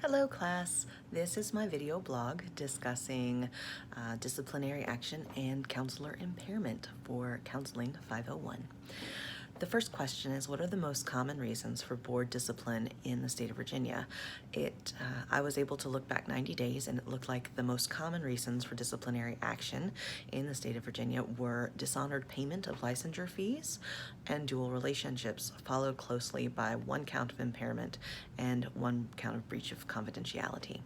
Hello class, this is my video blog discussing disciplinary action and counselor impairment for Counseling 501. The first question is, what are the most common reasons for board discipline in the state of Virginia? I was able to look back 90 days and it looked like the most common reasons for disciplinary action in the state of Virginia were dishonored payment of licensure fees and dual relationships, followed closely by one count of impairment and one count of breach of confidentiality.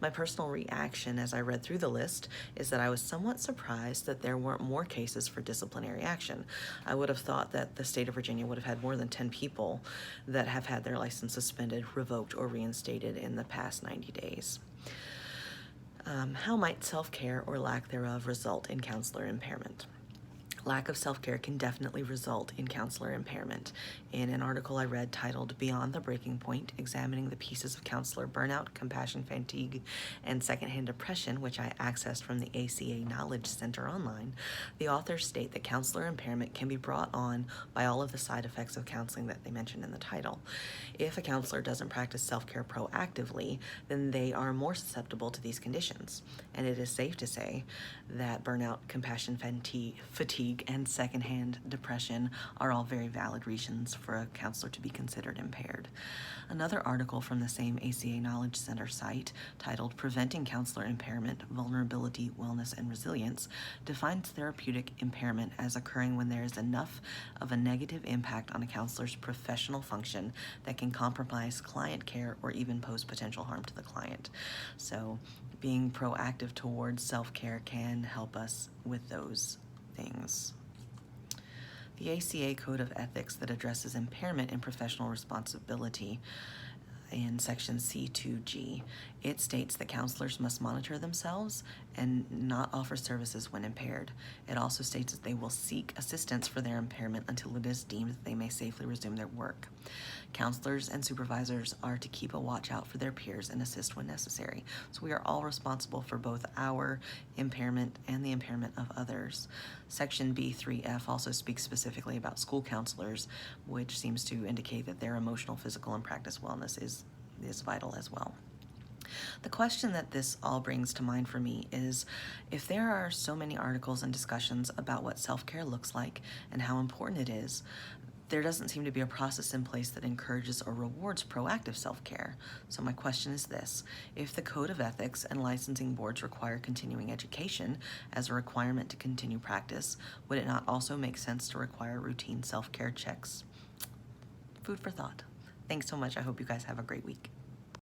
My personal reaction as I read through the list is that I was somewhat surprised that there weren't more cases for disciplinary action. I would have thought that the state of Virginia would have had more than 10 people that have had their license suspended, revoked, or reinstated in the past 90 days. How might self-care or lack thereof result in counselor impairment? Lack of self-care can definitely result in counselor impairment. In an article I read titled Beyond the Breaking Point, Examining the Pieces of Counselor Burnout, Compassion Fatigue, and Secondhand Depression, which I accessed from the ACA Knowledge Center online, the authors state that counselor impairment can be brought on by all of the side effects of counseling that they mentioned in the title. If a counselor doesn't practice self-care proactively, then they are more susceptible to these conditions. And it is safe to say that burnout, compassion fatigue, and secondhand depression are all very valid reasons for a counselor to be considered impaired. Another article from the same ACA Knowledge Center site, titled Preventing Counselor Impairment, Vulnerability, Wellness, and Resilience, defines therapeutic impairment as occurring when there is enough of a negative impact on a counselor's professional function that can compromise client care or even pose potential harm to the client. So being proactive towards self-care can help us with those things. The ACA Code of Ethics that addresses impairment in professional responsibility in section C2G, it states that counselors must monitor themselves and not offer services when impaired. It also states that they will seek assistance for their impairment until it is deemed that they may safely resume their work. Counselors and supervisors are to keep a watch out for their peers and assist when necessary. So we are all responsible for both our impairment and the impairment of others. Section B3F also speaks specifically about school counselors, which seems to indicate that their emotional, physical, and practice wellness is vital as well. The question that this all brings to mind for me is, if there are so many articles and discussions about what self-care looks like and how important it is, there doesn't seem to be a process in place that encourages or rewards proactive self-care. So my question is this: if the Code of Ethics and licensing boards require continuing education as a requirement to continue practice, would it not also make sense to require routine self-care checks? Food for thought. Thanks so much. I hope you guys have a great week.